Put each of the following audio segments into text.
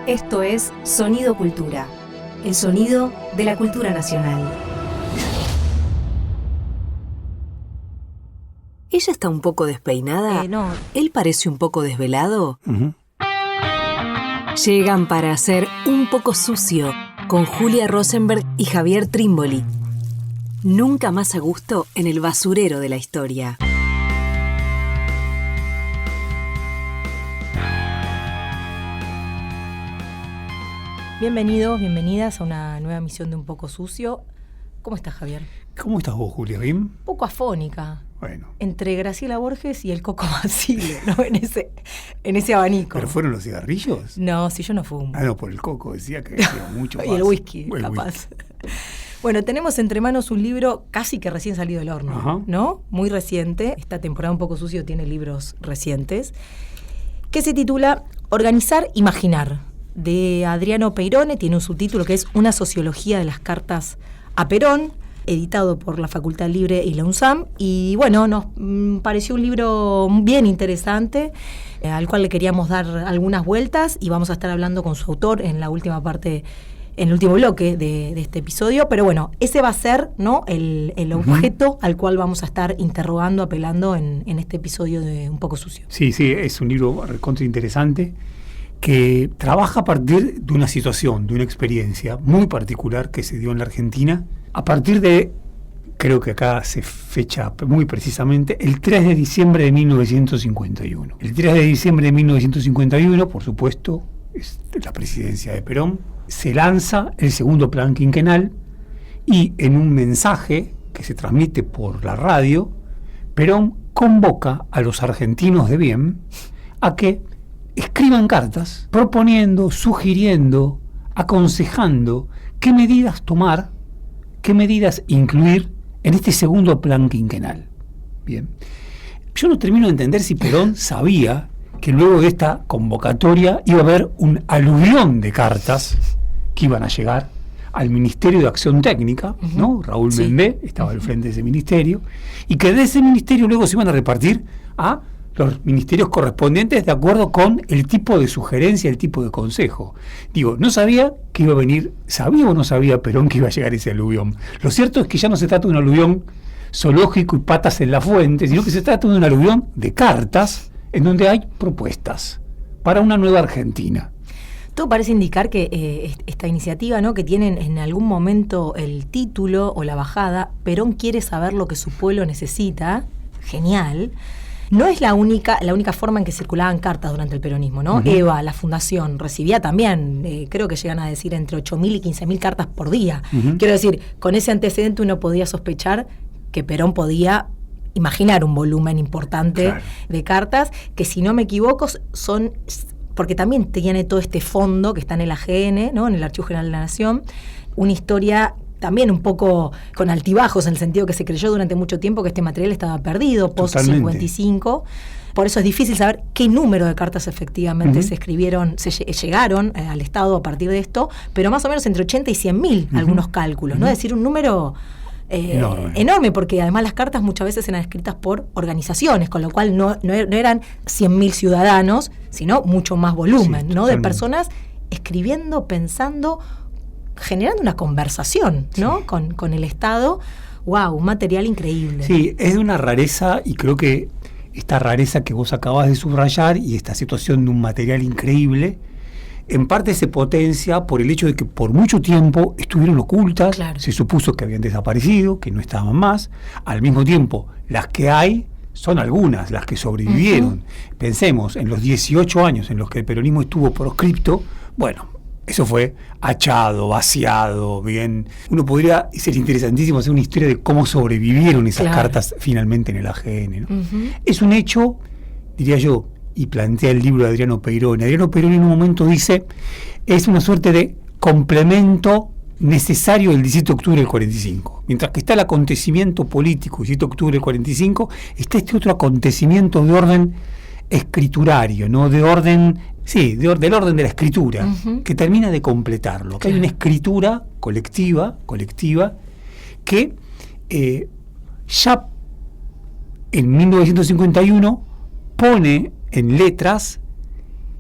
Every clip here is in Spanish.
Esto es Sonido Cultura, el sonido de la cultura nacional. ¿Ella está un poco despeinada? No. ¿Él parece un poco desvelado? Uh-huh. Llegan para hacer Un poco sucio con Julia Rosenberg y Javier Trimboli. Nunca más a gusto en el basurero de la historia. Bienvenidos, bienvenidas a una nueva emisión de Un poco sucio. ¿Cómo estás, Javier? ¿Cómo estás vos, Julia? ¿Bien? Un poco afónica. Bueno. Entre Graciela Borges y el Coco Basile, ¿no? En ese abanico. ¿Pero fueron los cigarrillos? No, si yo no fumo. Ah, no, por el coco, decía que hacía mucho más. Y el whisky, capaz. Bueno, tenemos entre manos un libro casi que recién salido del horno, Ajá. ¿no? Muy reciente. Esta temporada Un poco sucio tiene libros recientes. Que se titula Organizar, Imaginar, de Adriano Peirone. Tiene un subtítulo que es Una sociología de las cartas a Perón, editado por la Facultad Libre y la UNSAM. Y bueno, nos pareció un libro bien interesante, al cual le queríamos dar algunas vueltas, y vamos a estar hablando con su autor en la última parte, en el último bloque de este episodio. Pero bueno, ese va a ser, ¿no?, el objeto al cual vamos a estar interrogando, apelando en este episodio de Un poco sucio. Sí, es un libro recontra interesante que trabaja a partir de una situación, de una experiencia muy particular que se dio en la Argentina, a partir de, creo que acá se fecha muy precisamente, el 3 de diciembre de 1951. El 3 de diciembre de 1951, por supuesto, es la presidencia de Perón, se lanza el segundo plan quinquenal y en un mensaje que se transmite por la radio, Perón convoca a los argentinos de bien a que escriban cartas proponiendo, sugiriendo, aconsejando qué medidas tomar, qué medidas incluir en este segundo plan quinquenal. Bien. Yo no termino de entender si Perón sabía que luego de esta convocatoria iba a haber un aluvión de cartas que iban a llegar al Ministerio de Acción Técnica, ¿no? Raúl Mendé estaba al frente de ese ministerio, y que de ese ministerio luego se iban a repartir a los ministerios correspondientes de acuerdo con el tipo de sugerencia, el tipo de consejo. Digo, no sabía que iba a venir, ¿sabía o no sabía Perón que iba a llegar ese aluvión? Lo cierto es que ya no se trata de un aluvión zoológico y patas en la fuente, sino que se trata de un aluvión de cartas en donde hay propuestas para una nueva Argentina. Todo parece indicar que esta iniciativa, ¿no?, que tienen en algún momento el título o la bajada, Perón quiere saber lo que su pueblo necesita, genial. No es la única forma en que circulaban cartas durante el peronismo, ¿no? EVA, la fundación, recibía también, creo que llegan a decir entre 8.000 y 15.000 cartas por día. Quiero decir, con ese antecedente uno podía sospechar que Perón podía imaginar un volumen importante de cartas, que si no me equivoco son, porque también tiene todo este fondo que está en el AGN, ¿no?, en el Archivo General de la Nación, una historia también un poco con altibajos, en el sentido que se creyó durante mucho tiempo que este material estaba perdido, post-55. Por eso es difícil saber qué número de cartas efectivamente se escribieron, llegaron al Estado a partir de esto, pero más o menos entre 80 y 100.000 algunos cálculos, ¿no? Es decir, un número enorme, porque además las cartas muchas veces eran escritas por organizaciones, con lo cual no eran 100.000 ciudadanos, sino mucho más volumen, ¿no?, de personas escribiendo, pensando, generando una conversación, ¿no?, con el Estado. ¡Wow! Un material increíble. Sí, es de una rareza, y creo que esta rareza que vos acabas de subrayar y esta situación de un material increíble, en parte se potencia por el hecho de que por mucho tiempo estuvieron ocultas, se supuso que habían desaparecido, que no estaban más. Al mismo tiempo, las que hay son algunas, las que sobrevivieron. Pensemos en los 18 años en los que el peronismo estuvo proscripto. Bueno, eso fue hachado, vaciado, bien. Uno podría, ser interesantísimo hacer una historia de cómo sobrevivieron esas cartas finalmente en el AGN, ¿no? Es un hecho, diría yo, y plantea el libro de Adriano Peirone. Adriano Peirone en un momento dice, es una suerte de complemento necesario del 17 de octubre del 45. Mientras que está el acontecimiento político, 17 de octubre del 45, está este otro acontecimiento de orden escriturario, ¿no?, de orden, del orden de la escritura, que termina de completarlo. Que hay una escritura colectiva, que ya en 1951 pone en letras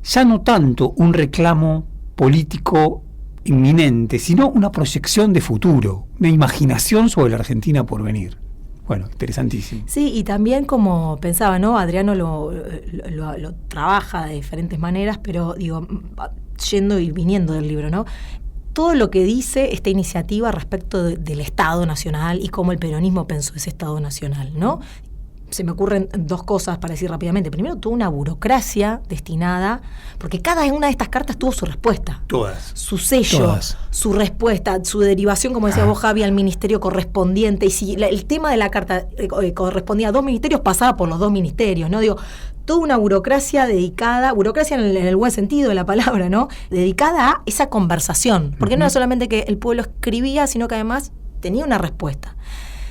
ya no tanto un reclamo político inminente, sino una proyección de futuro, una imaginación sobre la Argentina por venir. Bueno, interesantísimo. Sí, y también como pensaba, ¿no? Adriano lo trabaja de diferentes maneras, pero digo, yendo y viniendo del libro, ¿no? Todo lo que dice esta iniciativa respecto del Estado Nacional y cómo el peronismo pensó ese Estado Nacional, ¿no? Se me ocurren dos cosas para decir rápidamente. Primero, tuvo una burocracia destinada, porque cada una de estas cartas tuvo su respuesta. Todas. Su sello, Todas. su respuesta, su derivación, como decía vos, Javi, al ministerio correspondiente. Y si el tema de la carta correspondía a 2 ministerios, pasaba por los 2 ministerios, ¿no? Digo, toda una burocracia dedicada, burocracia en el buen sentido de la palabra, ¿no? Dedicada a esa conversación. Porque no era solamente que el pueblo escribía, sino que además tenía una respuesta.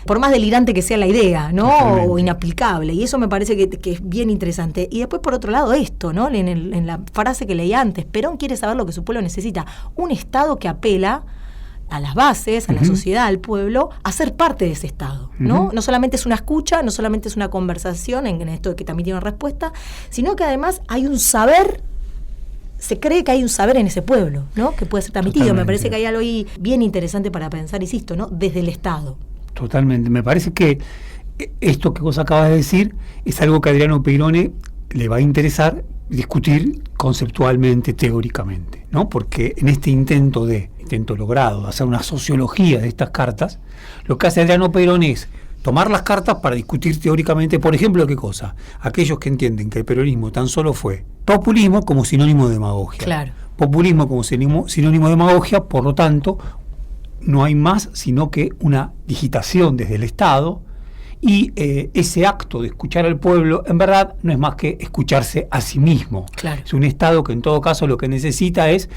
Por más delirante que sea la idea, ¿no? Totalmente. O inaplicable. Y eso me parece que es bien interesante. Y después, por otro lado, esto, ¿no? En la frase que leí antes, Perón quiere saber lo que su pueblo necesita. Un Estado que apela a las bases, a la sociedad, al pueblo, a ser parte de ese Estado, ¿no? No solamente es una escucha, no solamente es una conversación, en esto de que también tiene una respuesta, sino que además hay un saber. Se cree que hay un saber en ese pueblo, ¿no? Que puede ser transmitido. Totalmente. Me parece que hay algo ahí bien interesante para pensar, insisto, ¿no? Desde el Estado. Totalmente. Me parece que esto que vos acabas de decir es algo que a Adriano Peirone le va a interesar discutir conceptualmente, teóricamente, ¿no? Porque en este intento logrado de hacer una sociología de estas cartas, lo que hace Adriano Peirone es tomar las cartas para discutir teóricamente, por ejemplo, ¿qué cosa? Aquellos que entienden que el peronismo tan solo fue populismo como sinónimo de demagogia. Claro. Populismo como sinónimo de demagogia, por lo tanto, no hay más sino que una digitación desde el Estado, y ese acto de escuchar al pueblo en verdad no es más que escucharse a sí mismo. Claro. Es un Estado que en todo caso lo que necesita es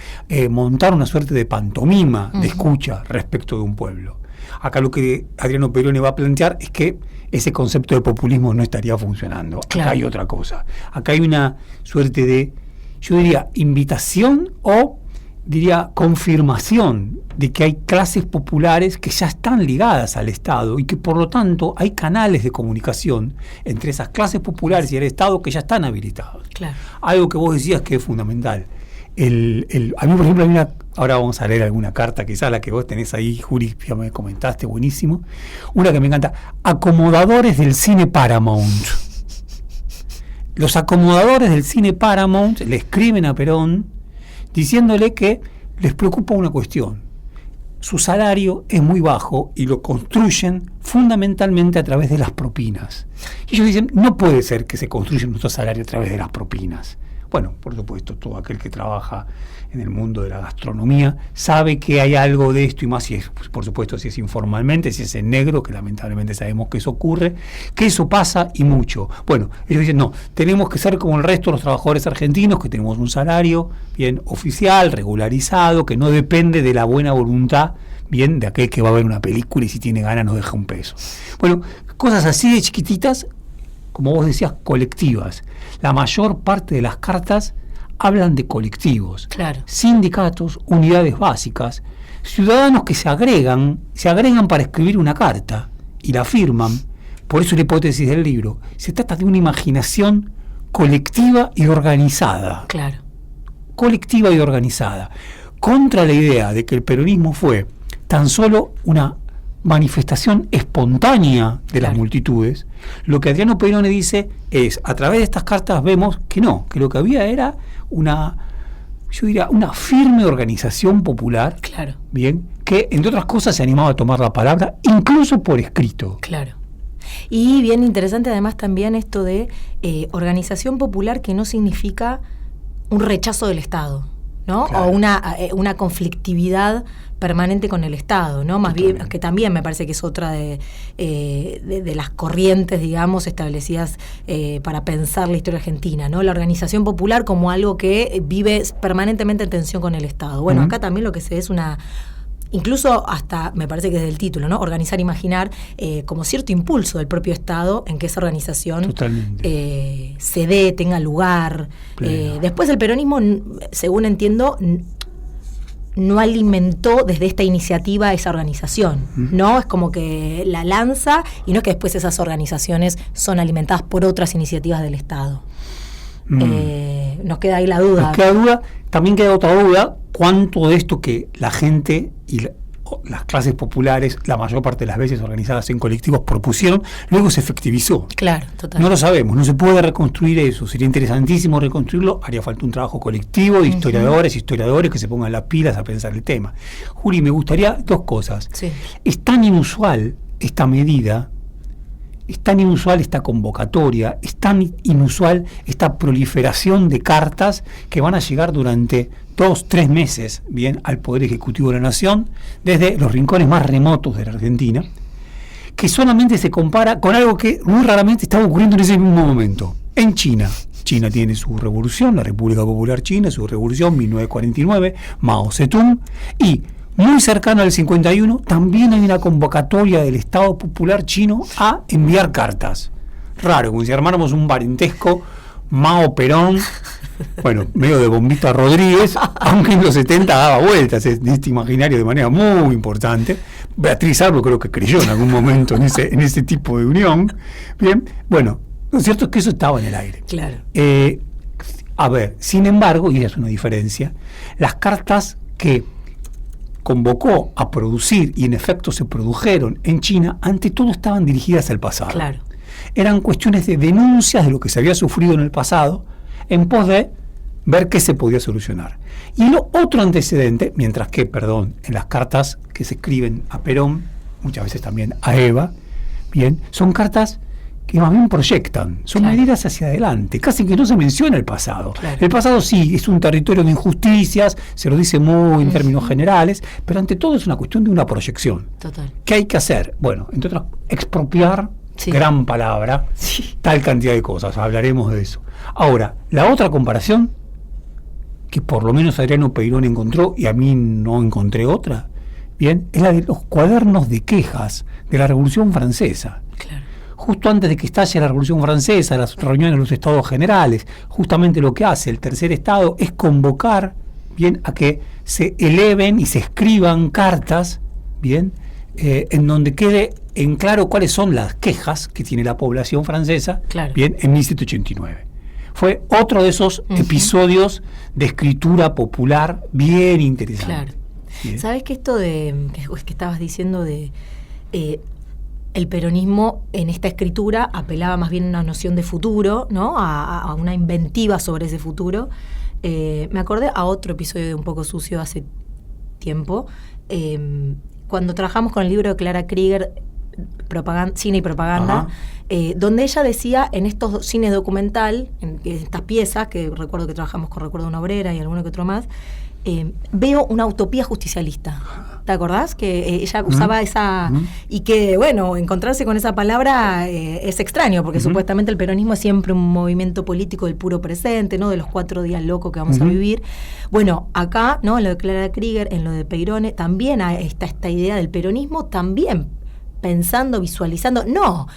montar una suerte de pantomima de escucha respecto de un pueblo. Acá lo que Adriano Peirone va a plantear es que ese concepto de populismo no estaría funcionando. Claro. Acá hay otra cosa. Acá hay una suerte de, yo diría, invitación o diría confirmación de que hay clases populares que ya están ligadas al Estado y que por lo tanto hay canales de comunicación entre esas clases populares y el Estado que ya están habilitados. Claro. Algo que vos decías que es fundamental. A mí, por ejemplo, hay una, ahora vamos a leer alguna carta, quizás la que vos tenés ahí, Juli, ya me comentaste, buenísimo. Una que me encanta: acomodadores del cine Paramount. Los acomodadores del cine Paramount le escriben a Perón diciéndole que les preocupa una cuestión. Su salario es muy bajo y lo construyen fundamentalmente a través de las propinas. Y ellos dicen, no puede ser que se construya nuestro salario a través de las propinas. Bueno, por supuesto, todo aquel que trabaja en el mundo de la gastronomía sabe que hay algo de esto, y más si es, por supuesto, si es informalmente, si es en negro, que lamentablemente sabemos que eso ocurre, que eso pasa y mucho. Bueno, ellos dicen, no, tenemos que ser como el resto de los trabajadores argentinos, que tenemos un salario bien oficial, regularizado, que no depende de la buena voluntad, bien, de aquel que va a ver una película y si tiene ganas nos deja un peso. Bueno, cosas así de chiquititas, como vos decías, colectivas. La mayor parte de las cartas hablan de colectivos, Claro. sindicatos, unidades básicas, ciudadanos que se agregan para escribir una carta y la firman. Por eso la hipótesis del libro, se trata de una imaginación colectiva y organizada. Claro. Colectiva y organizada, contra la idea de que el peronismo fue tan solo una manifestación espontánea de las multitudes. Lo que Adriano Peirone dice es, a través de estas cartas vemos que no, que lo que había era una, yo diría, una firme organización popular, Claro. bien, que entre otras cosas se animaba a tomar la palabra, incluso por escrito. Claro. Y bien interesante además también esto de organización popular, que no significa un rechazo del Estado, ¿no? Claro. O una conflictividad permanente con el Estado, ¿no? Más bien, que también me parece que es otra de las corrientes, digamos, establecidas para pensar la historia argentina, ¿no? La organización popular como algo que vive permanentemente en tensión con el Estado. Bueno, acá también lo que se ve es una... Incluso hasta, me parece que desde el título, ¿no? Organizar, imaginar, como cierto impulso del propio Estado en que esa organización se dé, tenga lugar. Después el peronismo, según entiendo, no alimentó desde esta iniciativa esa organización, ¿no? Es como que la lanza, y no es que después esas organizaciones son alimentadas por otras iniciativas del Estado. Nos queda ahí la duda. Nos queda duda. También queda otra duda, cuánto de esto que la gente y las clases populares, la mayor parte de las veces organizadas en colectivos, propusieron, luego se efectivizó. Claro, total. No lo sabemos, no se puede reconstruir eso. Sería interesantísimo reconstruirlo. Haría falta un trabajo colectivo de historiadores que se pongan las pilas a pensar el tema. Juli, me gustaría dos cosas. Sí. Es tan inusual esta medida, es tan inusual esta convocatoria, es tan inusual esta proliferación de cartas que van a llegar durante 2-3 meses, bien, al Poder Ejecutivo de la Nación, desde los rincones más remotos de la Argentina, que solamente se compara con algo que muy raramente estaba ocurriendo en ese mismo momento. En China. China tiene su revolución, la República Popular China, su revolución 1949, Mao Zedong, y muy cercano al 51, también hay una convocatoria del Estado Popular Chino a enviar cartas. Raro, como si armáramos un parentesco Mao-Perón, bueno, medio de Bombita Rodríguez, aunque en los 70 daba vueltas en este imaginario de manera muy importante. Beatriz Arbo creo que creyó en algún momento en ese tipo de unión. Bien, bueno, lo cierto es que eso estaba en el aire. Claro. A ver, sin embargo, y esa es una diferencia, las cartas que convocó a producir y en efecto se produjeron en China, ante todo estaban dirigidas al pasado. Claro. Eran cuestiones de denuncias de lo que se había sufrido en el pasado en pos de ver qué se podía solucionar. Y el otro antecedente, mientras que, en las cartas que se escriben a Perón, muchas veces también a Eva, bien, son cartas que más bien proyectan, son medidas hacia adelante, casi que no se menciona el pasado. Claro. El pasado sí, es un territorio de injusticias, se lo dice muy en términos generales, pero ante todo es una cuestión de una proyección. Total. ¿Qué hay que hacer? Bueno, entre otras, expropiar, gran palabra, tal cantidad de cosas, hablaremos de eso. Ahora, la otra comparación, que por lo menos Adriano Peirón encontró, y a mí no encontré otra, bien, es la de los cuadernos de quejas de la Revolución Francesa. Claro. Justo antes de que estalle la Revolución Francesa, las reuniones de los Estados Generales, justamente lo que hace el tercer Estado es convocar, bien, a que se eleven y se escriban cartas, bien, en donde quede en claro cuáles son las quejas que tiene la población francesa, bien, en 1789. Fue otro de esos episodios de escritura popular bien interesante. Claro. Bien. ¿Sabes que esto que estabas diciendo de el peronismo en esta escritura apelaba más bien a una noción de futuro, ¿no? A una inventiva sobre ese futuro? Me acordé a otro episodio de Un poco sucio hace tiempo, cuando trabajamos con el libro de Clara Krieger, Cine y Propaganda, donde ella decía en estos cines documental, en estas piezas, que recuerdo que trabajamos con Recuerdo de una obrera y alguno que otro más, veo una utopía justicialista. ¿Te acordás? Que ella usaba esa... Y que, bueno, encontrarse con esa palabra es extraño, porque supuestamente el peronismo es siempre un movimiento político del puro presente, ¿no? De los 4 días locos que vamos a vivir. Bueno, acá, ¿no? En lo de Clara Krieger, en lo de Peirone, también está esta idea del peronismo, también pensando, visualizando, no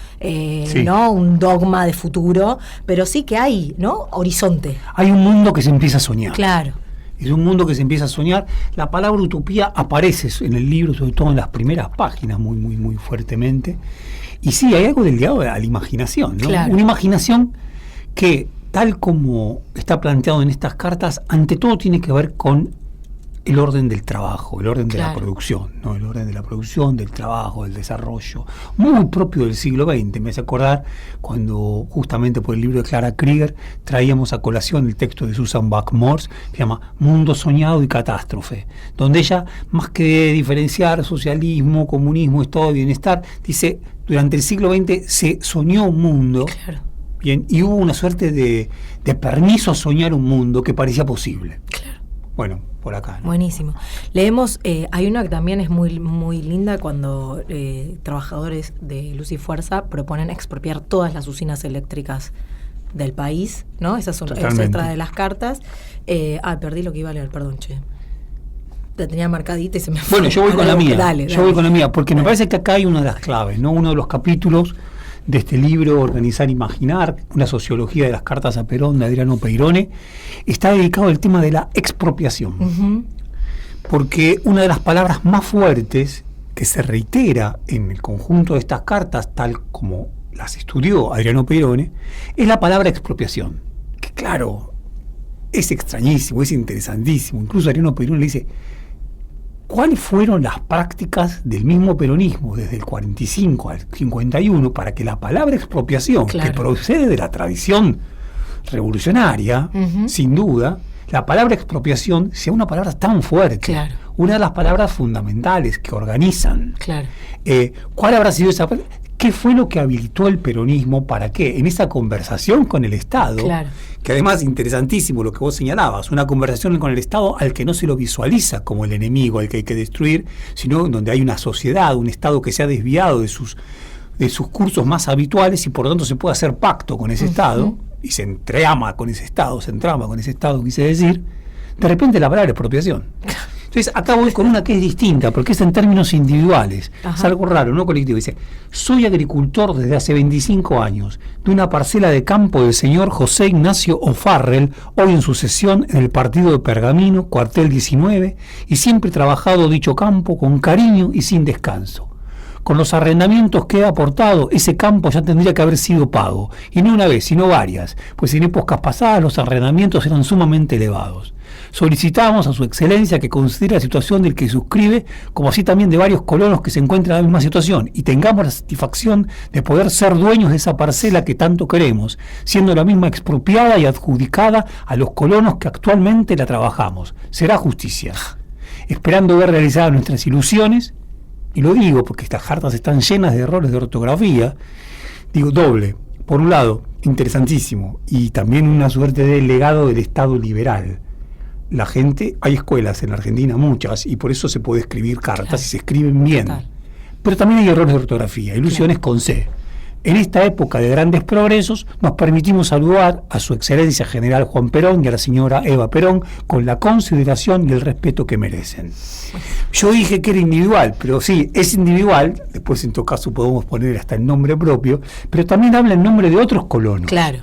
un dogma de futuro, pero sí que hay, ¿no? Horizonte. Hay un mundo que se empieza a soñar. Claro. Es un mundo que se empieza a soñar. La palabra utopía aparece en el libro, sobre todo en las primeras páginas, muy, muy, muy fuertemente. Y sí, hay algo del ligado a la imaginación, ¿no? Claro. Una imaginación que, tal como está planteado en estas cartas, ante todo tiene que ver con el orden del trabajo, el orden de la producción, ¿no? El orden de la producción, del trabajo, del desarrollo, muy propio del siglo XX. Me hace acordar cuando, justamente por el libro de Clara Krieger, traíamos a colación el texto de Susan Buck-Morss, que se llama Mundo soñado y catástrofe, donde ella, más que diferenciar socialismo, comunismo, estado de bienestar, dice, durante el siglo XX se soñó un mundo, bien, y hubo una suerte de permiso a soñar un mundo que parecía posible. Bueno, por acá, ¿no? Buenísimo. Leemos, hay una que también es muy, muy linda, cuando trabajadores de Luz y Fuerza proponen expropiar todas las usinas eléctricas del país, ¿no? Esas son otra de las cartas. Perdí lo que iba a leer, perdón, che. La tenía marcadita y se me fue. Bueno, yo voy con la mía. Dale. Yo voy con la mía, porque me parece que acá hay una de las claves, ¿no? Uno de los capítulos de este libro, Organizar, Imaginar, una sociología de las cartas a Perón, de Adriano Peirone, está dedicado al tema de la expropiación. Porque una de las palabras más fuertes que se reitera en el conjunto de estas cartas, tal como las estudió Adriano Peirone, es la palabra expropiación. que claro, es extrañísimo, es interesantísimo. Incluso Adriano Peirone le dice, ¿cuáles fueron las prácticas del mismo peronismo desde el 45 al 51 para que la palabra expropiación, Claro. que procede de la tradición revolucionaria, sin duda, la palabra expropiación sea una palabra tan fuerte? Claro. Una de las palabras fundamentales que organizan. Claro. ¿Cuál habrá sido esa? ¿Qué fue lo que habilitó el peronismo para qué? En esa conversación con el Estado, Claro. que además interesantísimo lo que vos señalabas, una conversación con el Estado al que no se lo visualiza como el enemigo al que hay que destruir, sino donde hay una sociedad, un Estado que se ha desviado de sus cursos más habituales y por lo tanto se puede hacer pacto con ese Estado y se entrama con ese Estado, quise decir, de repente la palabra expropiación. Entonces, acá voy con una que es distinta, porque es en términos individuales. Ajá. Es algo raro, no colectivo. Dice, soy agricultor desde hace 25 años, de una parcela de campo del señor José Ignacio O'Farrell, hoy en sucesión en el partido de Pergamino, cuartel 19, y siempre he trabajado dicho campo con cariño y sin descanso. Con los arrendamientos que he aportado, ese campo ya tendría que haber sido pago, y no una vez, sino varias, pues en épocas pasadas los arrendamientos eran sumamente elevados. Solicitamos a su excelencia que considere la situación del que suscribe, como así también de varios colonos que se encuentran en la misma situación, y tengamos la satisfacción de poder ser dueños de esa parcela que tanto queremos, siendo la misma expropiada y adjudicada a los colonos que actualmente la trabajamos. Será justicia. Esperando ver realizadas nuestras ilusiones, y lo digo porque estas cartas están llenas de errores de ortografía, digo doble. Por un lado, interesantísimo, y también una suerte de legado del Estado liberal. La gente, hay escuelas en Argentina, muchas, y por eso se puede escribir cartas y se escriben bien. Total. Pero también hay errores de ortografía, ilusiones con C. En esta época de grandes progresos, nos permitimos saludar a su excelencia general Juan Perón y a la señora Eva Perón con la consideración y el respeto que merecen. Yo dije que era individual, pero sí, es individual, después en todo caso podemos poner hasta el nombre propio, pero también habla en nombre de otros colonos. Claro.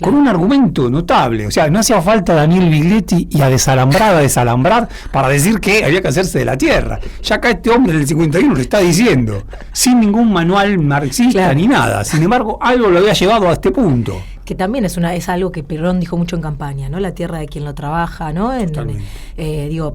Con un argumento notable, o sea, no hacía falta Daniel Biglietti y a desalambrar para decir que había que hacerse de la tierra. Ya acá este hombre del 51 lo está diciendo, sin ningún manual marxista Claro. ni nada. Sin embargo, algo lo había llevado a este punto. Que también es algo que Perón dijo mucho en campaña, ¿no? La tierra de quien lo trabaja, ¿no?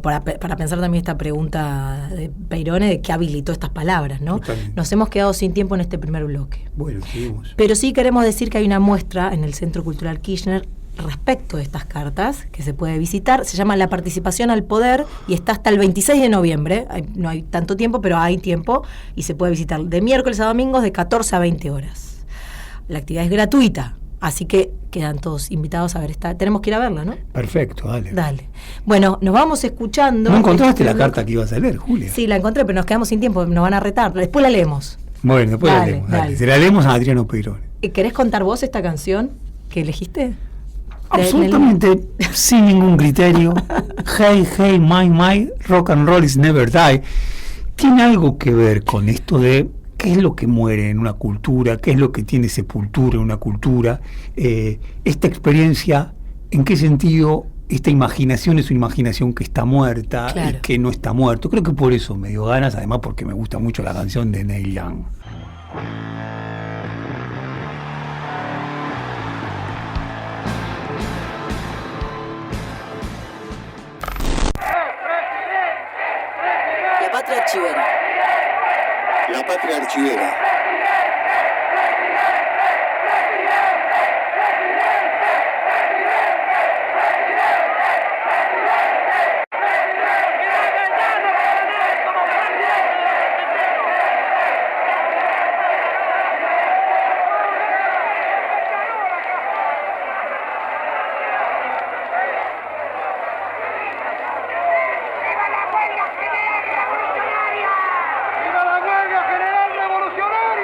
Para pensar también esta pregunta de Peirone de qué habilitó estas palabras, ¿no? Totalmente. Nos hemos quedado sin tiempo en este primer bloque. Bueno, seguimos. Pero sí queremos decir que hay una muestra en el Centro Cultural Kirchner respecto de estas cartas que se puede visitar. Se llama La participación al poder y está hasta el 26 de noviembre. No hay tanto tiempo, pero hay tiempo y se puede visitar de miércoles a domingos de 14 a 20 horas. La actividad es gratuita. Así que quedan todos invitados a ver esta. Tenemos que ir a verla, ¿no? Perfecto, dale. Dale. Bueno, nos vamos escuchando. ¿No encontraste la carta que ibas a leer, Julia? Sí, la encontré, pero nos quedamos sin tiempo, nos van a retar. Después la leemos. Bueno, después la Dale, leemos. dale. Se la leemos a Adriano Peirone. ¿Querés contar vos esta canción que elegiste? Absolutamente sin ningún criterio. Hey, hey, my, rock and roll is never die. Tiene algo que ver con esto de qué es lo que muere en una cultura, qué es lo que tiene sepultura en una cultura. Esta experiencia, ¿en qué sentido esta imaginación es una imaginación que está muerta Claro. y que no está muerto? Creo que por eso me dio ganas, además porque me gusta mucho la canción de Neil Young. La patria archivera. La patria archivera. ¡Viva la huelga general revolucionaria!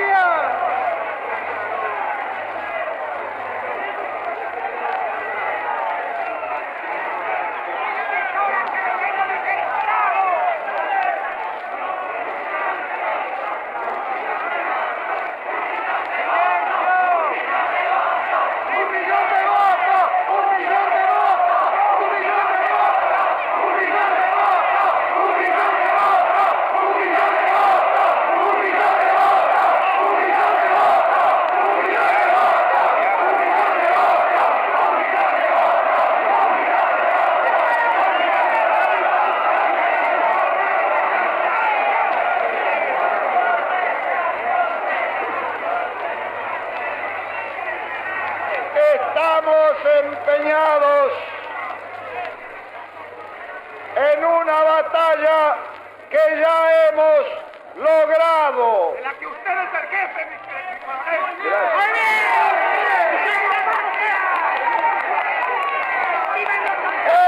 batalla que ya hemos logrado. De la que usted es el jefe, mi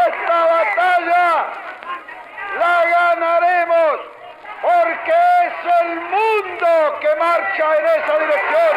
Esta batalla la ganaremos porque es el mundo que marcha en esa dirección.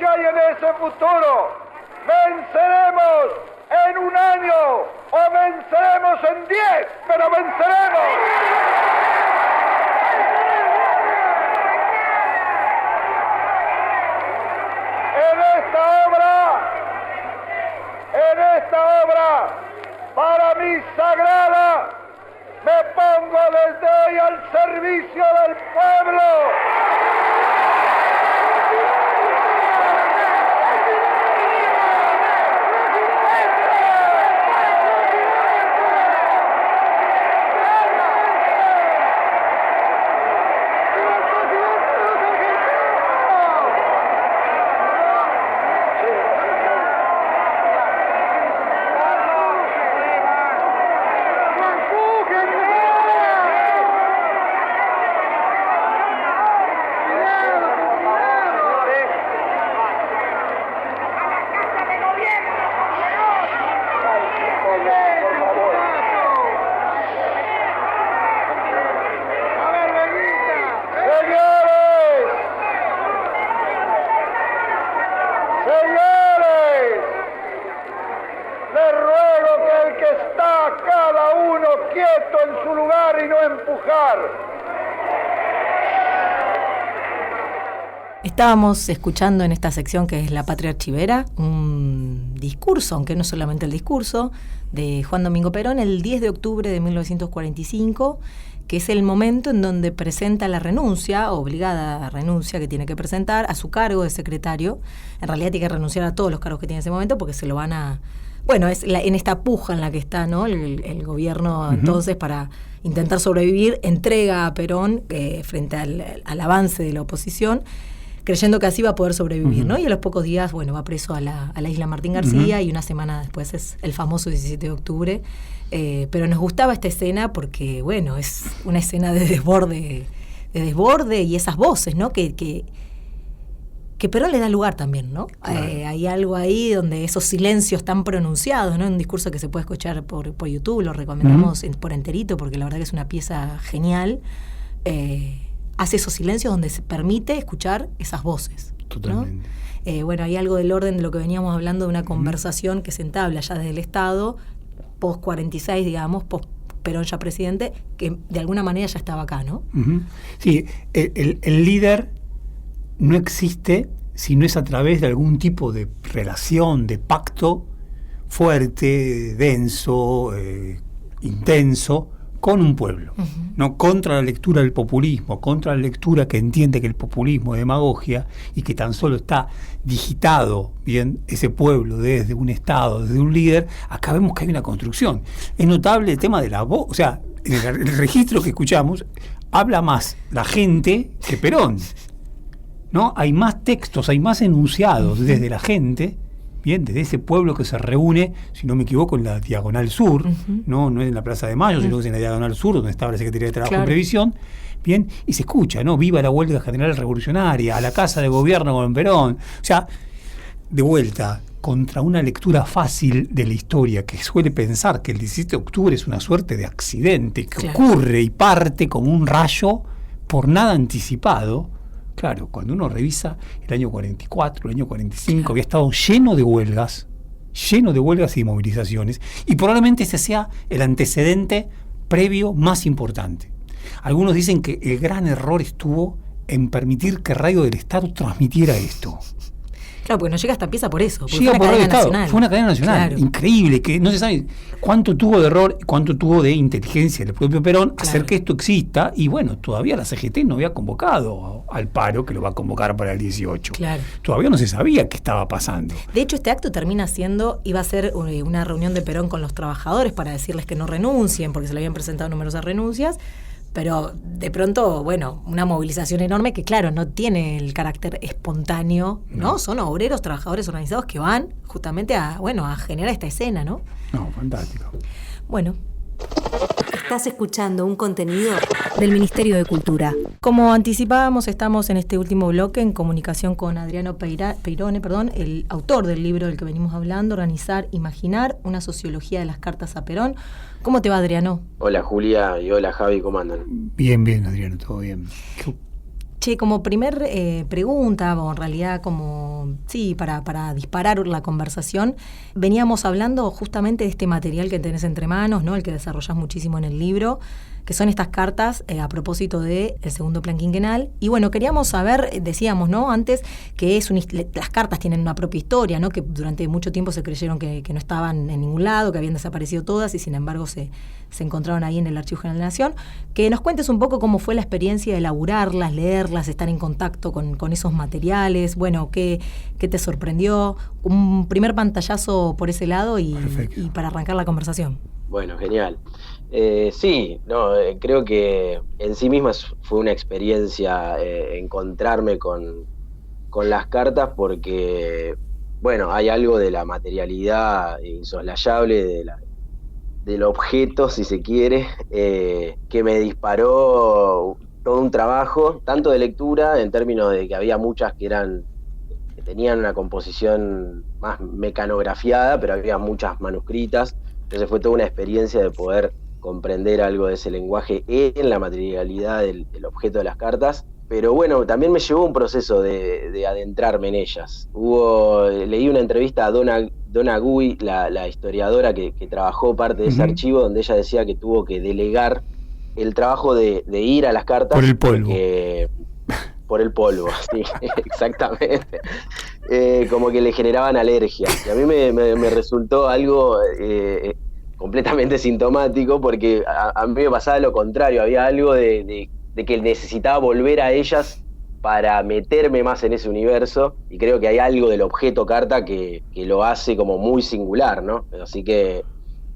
Y en ese futuro venceremos en un año o venceremos en 10, pero venceremos. En esta obra, para mí sagrada, me pongo desde hoy al servicio del pueblo. Estábamos escuchando en esta sección que es La Patria Archivera un discurso, aunque no solamente el discurso, de Juan Domingo Perón el 10 de octubre de 1945, que es el momento en donde presenta la renuncia, obligada renuncia que tiene que presentar a su cargo de secretario. En realidad tiene que renunciar a todos los cargos que tiene en ese momento porque se lo van a... Bueno, es en esta puja en la que está, ¿no? El gobierno entonces para intentar sobrevivir, entrega a Perón frente al avance de la oposición, creyendo que así va a poder sobrevivir, ¿no? Y a los pocos días, bueno, va preso a la isla Martín García y una semana después es el famoso 17 de octubre. Pero nos gustaba esta escena porque, bueno, es una escena de desborde y esas voces, ¿no? Que Perón le da lugar también, ¿no? Claro. Hay algo ahí donde esos silencios tan pronunciados, ¿no? Un discurso que se puede escuchar por YouTube, lo recomendamos por enterito porque la verdad que es una pieza genial. Hace esos silencios donde se permite escuchar esas voces. Totalmente. ¿No? Bueno, hay algo del orden de lo que veníamos hablando de una conversación que se entabla ya desde el Estado, post-46, digamos, post-Perón ya presidente, que de alguna manera ya estaba acá, ¿no? Sí, el líder no existe si no es a través de algún tipo de relación, de pacto fuerte, denso, intenso, con un pueblo, ¿no? Contra la lectura del populismo, contra la lectura que entiende que el populismo es demagogia y que tan solo está digitado, bien, ese pueblo desde un Estado, desde un líder. Acá vemos que hay una construcción. Es notable el tema de la voz, o sea, en el registro que escuchamos, habla más la gente que Perón, ¿no? Hay más textos, hay más enunciados desde la gente, bien, desde ese pueblo que se reúne, si no me equivoco, en la Diagonal Sur, no es en la Plaza de Mayo, sino que es en la Diagonal Sur, donde estaba la Secretaría de Trabajo y Previsión, bien, y se escucha, ¿no? Viva la huelga general revolucionaria, a la casa de gobierno con Perón. O sea, de vuelta, contra una lectura fácil de la historia, que suele pensar que el 17 de octubre es una suerte de accidente, que ocurre y parte como un rayo por nada anticipado, Claro, cuando uno revisa el año 44, el año 45, había estado lleno de huelgas y movilizaciones, y probablemente ese sea el antecedente previo más importante. Algunos dicen que el gran error estuvo en permitir que Radio del Estado transmitiera esto. Claro, porque no llega hasta pieza por eso. Porque Llega por Radio del Estado, fue una cadena nacional, claro. increíble, que no se sabe cuánto tuvo de error, cuánto tuvo de inteligencia del propio Perón hacer que esto exista, y bueno, todavía la CGT no había convocado al paro, que lo va a convocar para el 18. Claro. Todavía no se sabía qué estaba pasando. De hecho, este acto termina siendo, iba a ser una reunión de Perón con los trabajadores para decirles que no renuncien, porque se le habían presentado numerosas renuncias, pero de pronto, bueno, una movilización enorme que, claro, no tiene el carácter espontáneo, ¿no? Son obreros, trabajadores organizados que van justamente a generar esta escena, ¿no? No, fantástico. Bueno. Estás escuchando un contenido del Ministerio de Cultura. Como anticipábamos, estamos en este último bloque en comunicación con Adriano Peirone, el autor del libro del que venimos hablando, Organizar, Imaginar, una sociología de las cartas a Perón. ¿Cómo te va, Adriano? Hola, Julia, y hola, Javi, ¿cómo andan? Bien, Adriano, todo bien. Che, como primer pregunta, o en realidad como, sí, para disparar la conversación, veníamos hablando justamente de este material que tenés entre manos, ¿no? El que desarrollás muchísimo en el libro, que son estas cartas a propósito del segundo plan quinquenal. Y bueno, queríamos saber, decíamos, ¿no? Antes, que las cartas tienen una propia historia, ¿no? Que durante mucho tiempo se creyeron que no estaban en ningún lado, que habían desaparecido todas y sin embargo se encontraron ahí en el Archivo General de la Nación. Que nos cuentes un poco cómo fue la experiencia de elaborarlas, leerlas, estar en contacto con esos materiales. Bueno, ¿qué te sorprendió? Un primer pantallazo por ese lado y para arrancar la conversación. Bueno, genial. Creo que en sí misma fue una experiencia encontrarme con las cartas porque, bueno, hay algo de la materialidad insoslayable del objeto, si se quiere, que me disparó todo un trabajo, tanto de lectura, en términos de que había muchas que tenían una composición más mecanografiada, pero había muchas manuscritas. Entonces fue toda una experiencia de poder comprender algo de ese lenguaje en la materialidad del objeto de las cartas. Pero bueno, también me llevó un proceso de adentrarme en ellas. Leí una entrevista a Donna Gui, la historiadora que trabajó parte de ese archivo, donde ella decía que tuvo que delegar el trabajo de ir a las cartas. Por el polvo. Por el polvo, sí, exactamente. Como que le generaban alergia. Y a mí me resultó algo completamente sintomático, porque a mí me pasaba lo contrario. Había algo de que necesitaba volver a ellas para meterme más en ese universo, y creo que hay algo del objeto carta que lo hace como muy singular, ¿no? Así que,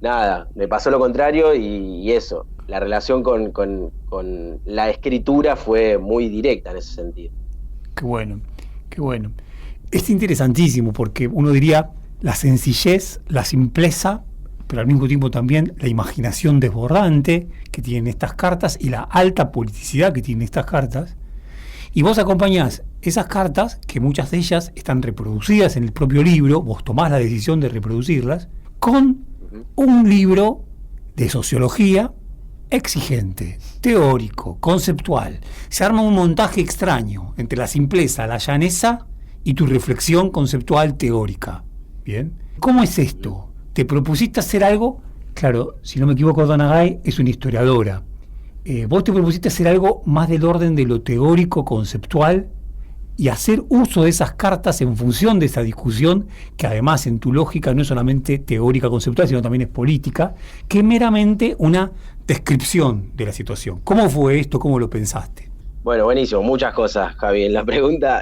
nada, me pasó lo contrario y eso. La relación con la escritura fue muy directa en ese sentido. Qué bueno. Es interesantísimo porque uno diría la sencillez, la simpleza, pero al mismo tiempo también la imaginación desbordante que tienen estas cartas y la alta politicidad que tienen estas cartas. Y vos acompañás esas cartas, que muchas de ellas están reproducidas en el propio libro, vos tomás la decisión de reproducirlas, con un libro de sociología exigente, teórico, conceptual. Se arma un montaje extraño entre la simpleza, la llaneza y tu reflexión conceptual teórica. ¿Bien? ¿Cómo es esto? ¿Te propusiste hacer algo? Claro, si no me equivoco, Donna Gui es una historiadora. Vos te propusiste hacer algo más del orden de lo teórico, conceptual, y hacer uso de esas cartas en función de esa discusión, que además en tu lógica no es solamente teórica, conceptual, sino también es política, que es meramente una descripción de la situación. ¿Cómo fue esto? ¿Cómo lo pensaste? Bueno, buenísimo, muchas cosas, Javi. En la pregunta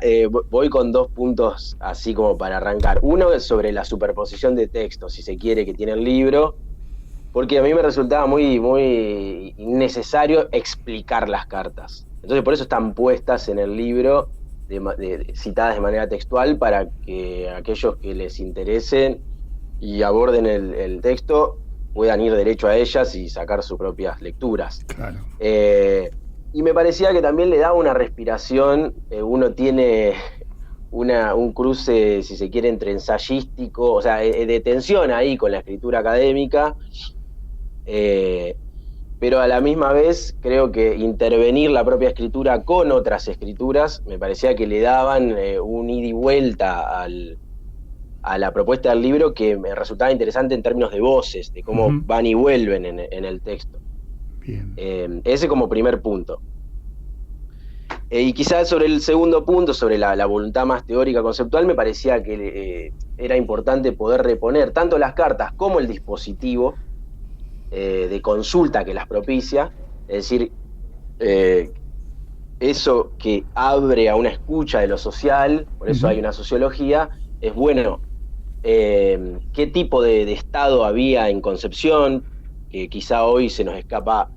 voy con 2 puntos así como para arrancar. Uno es sobre la superposición de textos, si se quiere, que tiene el libro, porque a mí me resultaba muy, muy innecesario explicar las cartas. Entonces por eso están puestas en el libro, citadas de manera textual, para que aquellos que les interesen y aborden el texto puedan ir derecho a ellas y sacar sus propias lecturas. Claro. Y me parecía que también le daba una respiración. Uno tiene un cruce, si se quiere, entre ensayístico, o sea, de tensión ahí con la escritura académica, pero a la misma vez creo que intervenir la propia escritura con otras escrituras me parecía que le daban un ida y vuelta a la propuesta del libro que me resultaba interesante en términos de voces, de cómo van y vuelven en el texto. Bien. Ese como primer punto. Y quizás sobre el segundo punto, sobre la voluntad más teórica conceptual, me parecía que era importante poder reponer tanto las cartas como el dispositivo de consulta que las propicia, es decir, eso que abre a una escucha de lo social, por eso hay una sociología, es bueno, qué tipo de estado había en Concepción, que quizá hoy se nos escapa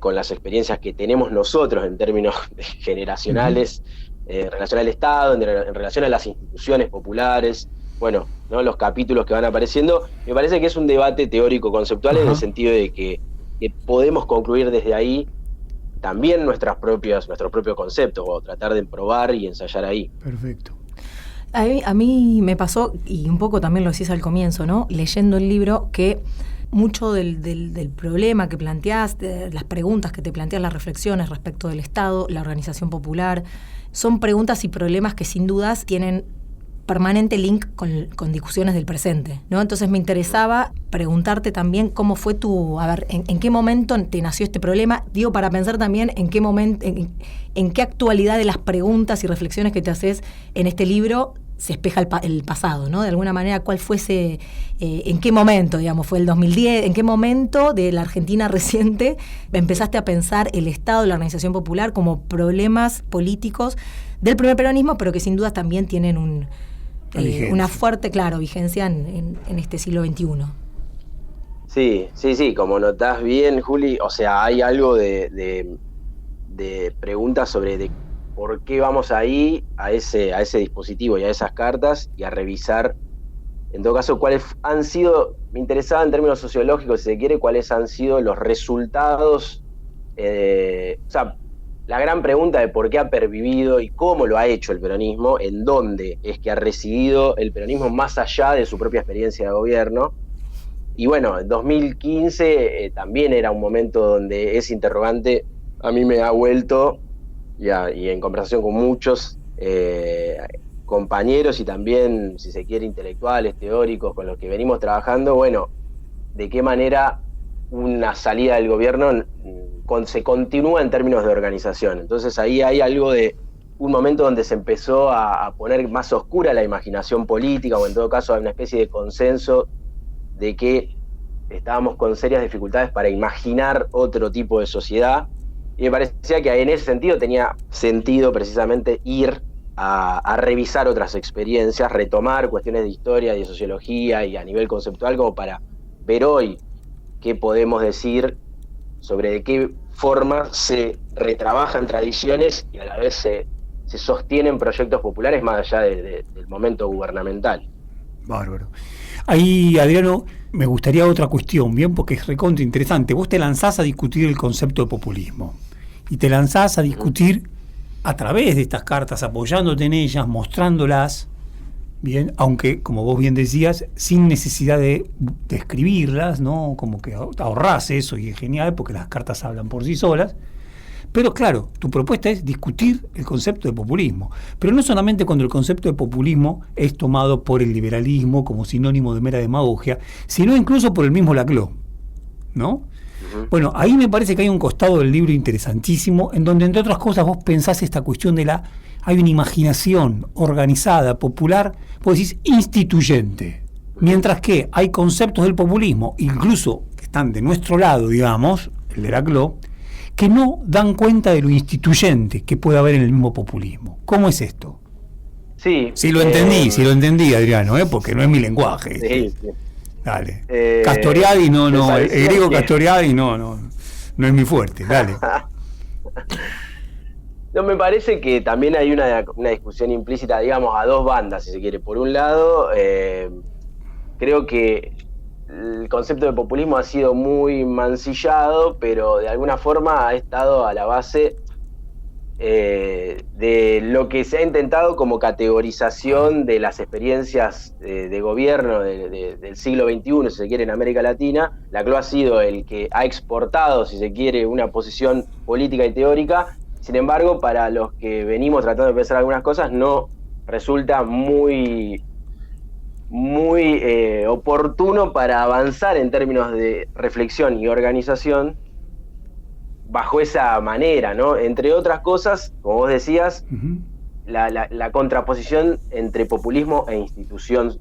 con las experiencias que tenemos nosotros en términos generacionales, en relación al Estado, en relación a las instituciones populares, bueno, ¿no? Los capítulos que van apareciendo, me parece que es un debate teórico-conceptual en el sentido de que podemos concluir desde ahí también nuestros propios conceptos, o tratar de probar y ensayar ahí. Perfecto. A mí me pasó, y un poco también lo decís al comienzo, ¿no? Leyendo el libro, que mucho del problema que planteás, de las preguntas que te planteas, las reflexiones respecto del Estado, la organización popular, son preguntas y problemas que sin dudas tienen permanente link con discusiones del presente, ¿no? Entonces me interesaba preguntarte también cómo fue en qué momento te nació este problema, digo, para pensar también en qué momento, en qué actualidad de las preguntas y reflexiones que te haces en este libro se espeja el pasado, ¿no? De alguna manera, ¿cuál fuese, en qué momento, digamos, fue el 2010, en qué momento de la Argentina reciente empezaste a pensar el Estado, la organización popular como problemas políticos del primer peronismo, pero que sin dudas también tienen una fuerte, vigencia en este siglo XXI. Sí, como notás bien, Juli, o sea, hay algo de preguntas sobre por qué vamos ahí a ese dispositivo y a esas cartas, y a revisar, en todo caso, cuáles han sido, me interesaba en términos sociológicos, si se quiere, cuáles han sido los resultados, o sea, la gran pregunta de por qué ha pervivido y cómo lo ha hecho el peronismo, en dónde es que ha residido el peronismo más allá de su propia experiencia de gobierno. Y bueno, en 2015 también era un momento donde ese interrogante a mí me ha vuelto, y en conversación con muchos compañeros y también, si se quiere, intelectuales, teóricos con los que venimos trabajando, bueno, de qué manera una salida del gobierno se continúa en términos de organización. Entonces ahí hay algo de un momento donde se empezó a poner más oscura la imaginación política, o en todo caso hay una especie de consenso de que estábamos con serias dificultades para imaginar otro tipo de sociedad, y me parecía que en ese sentido tenía sentido precisamente ir a revisar otras experiencias, retomar cuestiones de historia y de sociología y a nivel conceptual, como para ver hoy qué podemos decir sobre de qué forma se retrabajan tradiciones y a la vez se sostienen proyectos populares más allá del momento gubernamental. Bárbaro. Ahí, Adriano, me gustaría otra cuestión, bien, porque es recontra interesante. Vos te lanzás a discutir el concepto de populismo y te lanzás a discutir a través de estas cartas, apoyándote en ellas, mostrándolas, bien, aunque, como vos bien decías, sin necesidad de escribirlas, ¿no? Como que ahorrás eso y es genial porque las cartas hablan por sí solas. Pero claro, tu propuesta es discutir el concepto de populismo. Pero no solamente cuando el concepto de populismo es tomado por el liberalismo como sinónimo de mera demagogia, sino incluso por el mismo Laclau, ¿no? Bueno, ahí me parece que hay un costado del libro interesantísimo, en donde, entre otras cosas, vos pensás esta cuestión hay una imaginación organizada, popular, vos decís instituyente. Mientras que hay conceptos del populismo, incluso que están de nuestro lado, digamos, el de Laclau, que no dan cuenta de lo instituyente que puede haber en el mismo populismo. ¿Cómo es esto? Sí. Si lo entendí, Adriano, porque no es mi lenguaje. Sí. Dale. Castoriadi no, el griego Castoriadi no es mi fuerte, dale. No, me parece que también hay una discusión implícita, digamos, a dos bandas, si se quiere. Por un lado, creo que el concepto de populismo ha sido muy mancillado, pero de alguna forma ha estado a la base de de lo que se ha intentado como categorización de las experiencias de gobierno del siglo XXI, si se quiere, en América Latina. La CLO ha sido el que ha exportado, si se quiere, una posición política y teórica. Sin embargo, para los que venimos tratando de pensar algunas cosas, no resulta muy oportuno para avanzar en términos de reflexión y organización bajo esa manera, ¿no? Entre otras cosas, como vos decías, la contraposición entre populismo e institución,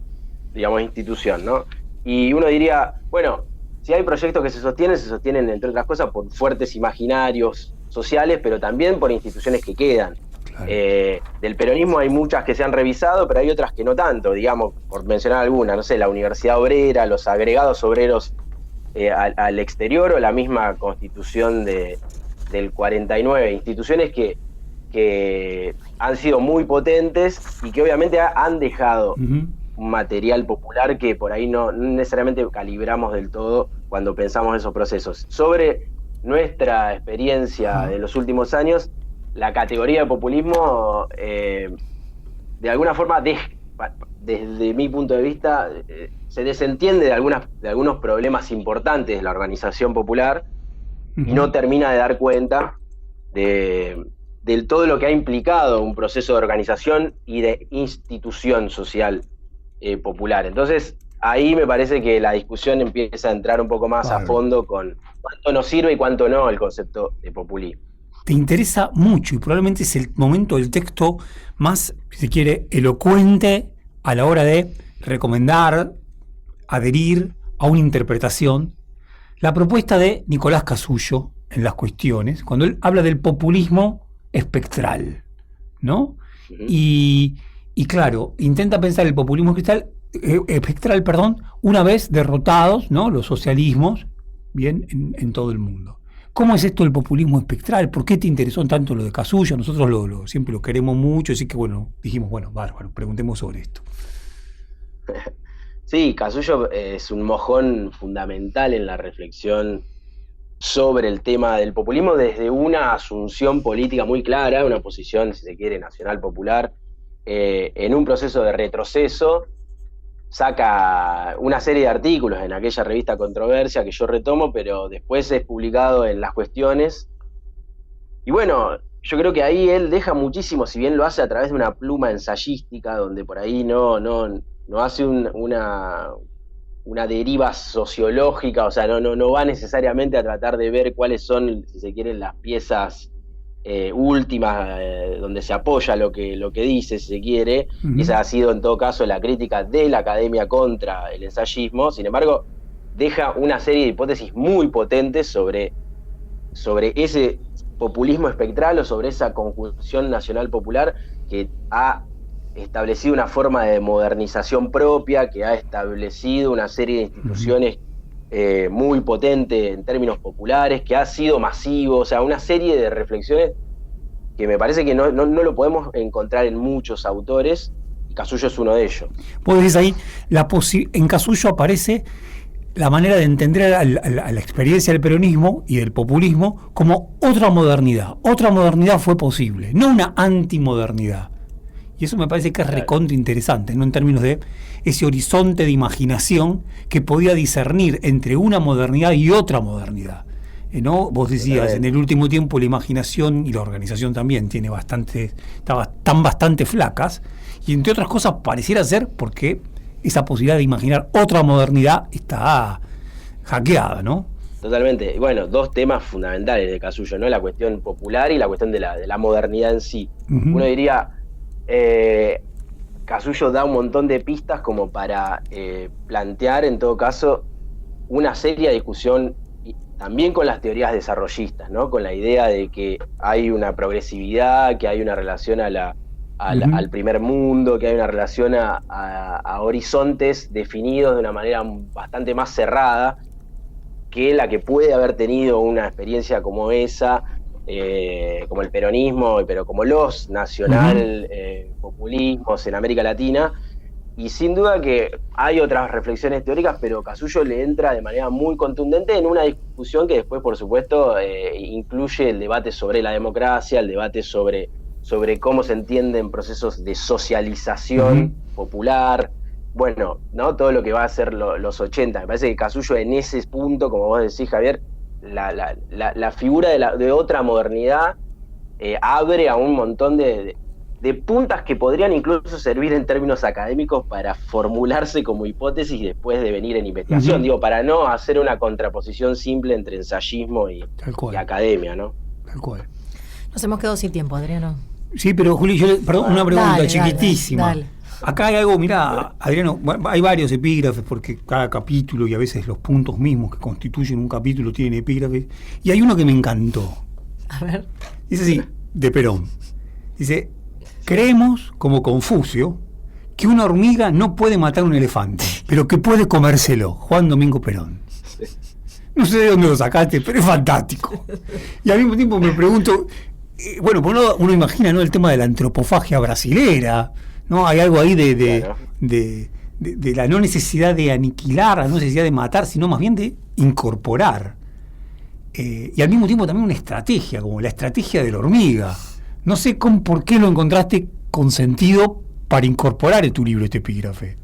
¿no? Y uno diría, bueno, si hay proyectos que se sostienen, entre otras cosas, por fuertes imaginarios sociales, pero también por instituciones que quedan. Claro. Del peronismo hay muchas que se han revisado, pero hay otras que no tanto, digamos, por mencionar alguna, no sé, la Universidad Obrera, los agregados obreros al exterior, o la misma Constitución del 49, instituciones que han sido muy potentes y que obviamente han dejado un material popular que por ahí no necesariamente calibramos del todo cuando pensamos esos procesos. Sobre nuestra experiencia de los últimos años, la categoría de populismo, de alguna forma, desde mi punto de vista, se desentiende de algunos problemas importantes de la organización popular y no termina de dar cuenta de todo lo que ha implicado un proceso de organización y de institución social popular. Entonces, ahí me parece que la discusión empieza a entrar un poco más a fondo con cuánto nos sirve y cuánto no el concepto de populismo. Te interesa mucho y probablemente es el momento del texto más, si se quiere, elocuente a la hora de recomendar, adherir a una interpretación, la propuesta de Nicolás Casullo en Las Cuestiones, cuando él habla del populismo espectral, ¿no? Y claro, intenta pensar el populismo espectral, una vez derrotados, ¿no?, los socialismos, bien, en todo el mundo. ¿Cómo es esto del populismo espectral? ¿Por qué te interesó tanto lo de Casullo? Nosotros siempre lo queremos mucho, así que dijimos, bárbaro, preguntemos sobre esto. Sí, Casullo es un mojón fundamental en la reflexión sobre el tema del populismo desde una asunción política muy clara, una posición, si se quiere, nacional popular, en un proceso de retroceso. Saca una serie de artículos en aquella revista Controversia que yo retomo, pero después es publicado en Las Cuestiones. Y bueno, yo creo que ahí él deja muchísimo, si bien lo hace a través de una pluma ensayística, donde por ahí no hace una deriva sociológica, o sea, no va necesariamente a tratar de ver cuáles son, si se quieren, las piezas últimas donde se apoya lo que dice, si se quiere. Y esa ha sido en todo caso la crítica de la academia contra el ensayismo. Sin embargo, deja una serie de hipótesis muy potentes sobre ese populismo espectral o sobre esa conjunción nacional popular que ha establecido una forma de modernización propia, que ha establecido una serie de instituciones muy potente en términos populares, que ha sido masivo, o sea, una serie de reflexiones que me parece que no lo podemos encontrar en muchos autores, y Casullo es uno de ellos. Vos decís ahí, en Casullo aparece la manera de entender a la experiencia del peronismo y del populismo como otra modernidad. Otra modernidad fue posible, no una antimodernidad. Y eso me parece que es recontra interesante, ¿no?, en términos de ese horizonte de imaginación que podía discernir entre una modernidad y otra modernidad. ¿No? Vos decías, en el último tiempo la imaginación y la organización también están bastante flacas, y entre otras cosas pareciera ser porque esa posibilidad de imaginar otra modernidad está hackeada, ¿no? Totalmente. Bueno, dos temas fundamentales de Casullo, ¿no? La cuestión popular y la cuestión de la modernidad en sí. Uno diría, Casullo da un montón de pistas como para plantear, en todo caso, una seria discusión también con las teorías desarrollistas, ¿no? Con la idea de que hay una progresividad, que hay una relación al primer mundo, que hay una relación a horizontes definidos de una manera bastante más cerrada que la que puede haber tenido una experiencia como esa, como el peronismo, pero como los nacional populismos en América Latina. Y sin duda que hay otras reflexiones teóricas, pero Casullo le entra de manera muy contundente en una discusión que después, por supuesto, incluye el debate sobre la democracia, el debate sobre sobre cómo se entienden procesos de socialización popular, bueno, ¿no? Todo lo que va a ser los 80. Me parece que Casullo en ese punto, como vos decís, Javier, la figura de otra modernidad abre a un montón de puntas que podrían incluso servir en términos académicos para formularse como hipótesis después de venir en investigación, digo, para no hacer una contraposición simple entre ensayismo y academia, ¿no? Tal cual. Nos hemos quedado sin tiempo, Adriano. Sí, pero Juli, perdón, una pregunta chiquitísima. Dale. Acá hay algo, mirá, Adriano, hay varios epígrafes porque cada capítulo y a veces los puntos mismos que constituyen un capítulo tienen epígrafes. Y hay uno que me encantó. A ver. Dice así, de Perón. Dice, creemos, como Confucio, que una hormiga no puede matar a un elefante, pero que puede comérselo. Juan Domingo Perón. No sé de dónde lo sacaste, pero es fantástico. Y al mismo tiempo me pregunto, bueno, por un lado uno imagina, ¿no?, el tema de la antropofagia brasilera, ¿no? Hay algo ahí de la no necesidad de aniquilar, la no necesidad de matar, sino más bien de incorporar. Y al mismo tiempo también una estrategia, como la estrategia de la hormiga. No sé por qué lo encontraste con sentido para incorporar en tu libro este epígrafe.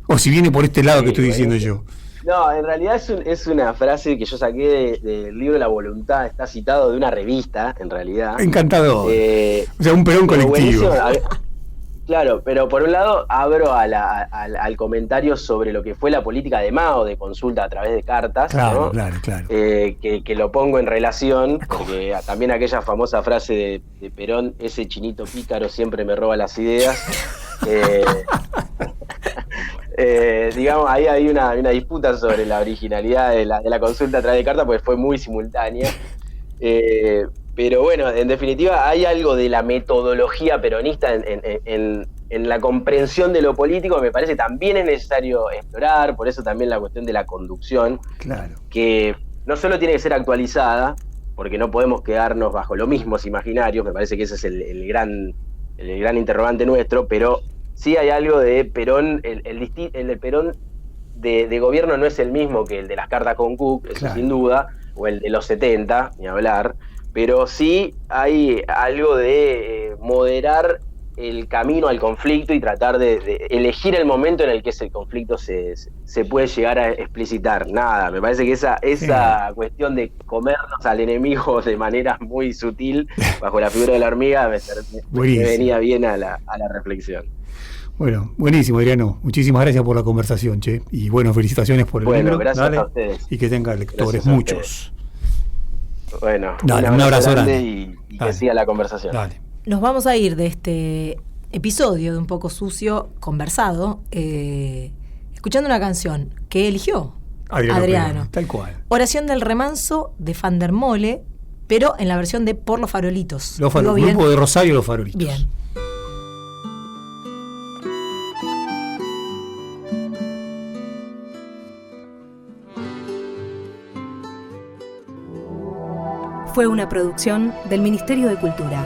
O si viene por este lado que estoy diciendo yo. No, en realidad es una frase que yo saqué del libro La Voluntad, está citado de una revista, en realidad. Encantador. O sea, un Perón colectivo. Claro, pero por un lado abro al comentario sobre lo que fue la política de Mao de consulta a través de cartas, claro, ¿no? Claro. Que lo pongo en relación, porque también aquella famosa frase de Perón, ese chinito pícaro siempre me roba las ideas. Digamos, ahí hay una disputa sobre la originalidad de la consulta a través de cartas, porque fue muy simultánea. Pero bueno, en definitiva hay algo de la metodología peronista en la comprensión de lo político que me parece también es necesario explorar, por eso también la cuestión de la conducción, claro, que no solo tiene que ser actualizada, porque no podemos quedarnos bajo los mismos imaginarios, me parece que ese es el gran interrogante nuestro, pero sí hay algo de Perón, el Perón de gobierno no es el mismo que el de las cartas con Cook, eso sin duda, o el de los 70, ni hablar, pero sí hay algo de moderar el camino al conflicto y tratar de elegir el momento en el que ese conflicto se puede llegar a explicitar. Nada, me parece que esa cuestión de comernos al enemigo de manera muy sutil bajo la figura de la hormiga me venía bien a la reflexión. Bueno, buenísimo, Adriano. Muchísimas gracias por la conversación, che. Y bueno, felicitaciones por el libro. Bueno, gracias a ustedes. Y que tenga lectores muchos. Bueno, dale, un abrazo grande. Y que siga la conversación. Dale. Nos vamos a ir de este episodio de Un Poco Sucio conversado, escuchando una canción que eligió Adriano. Tal cual. Oración del Remanso de Van der Mole, pero en la versión de Por los Farolitos. Grupo de Rosario, Los Farolitos. Bien. Fue una producción del Ministerio de Cultura.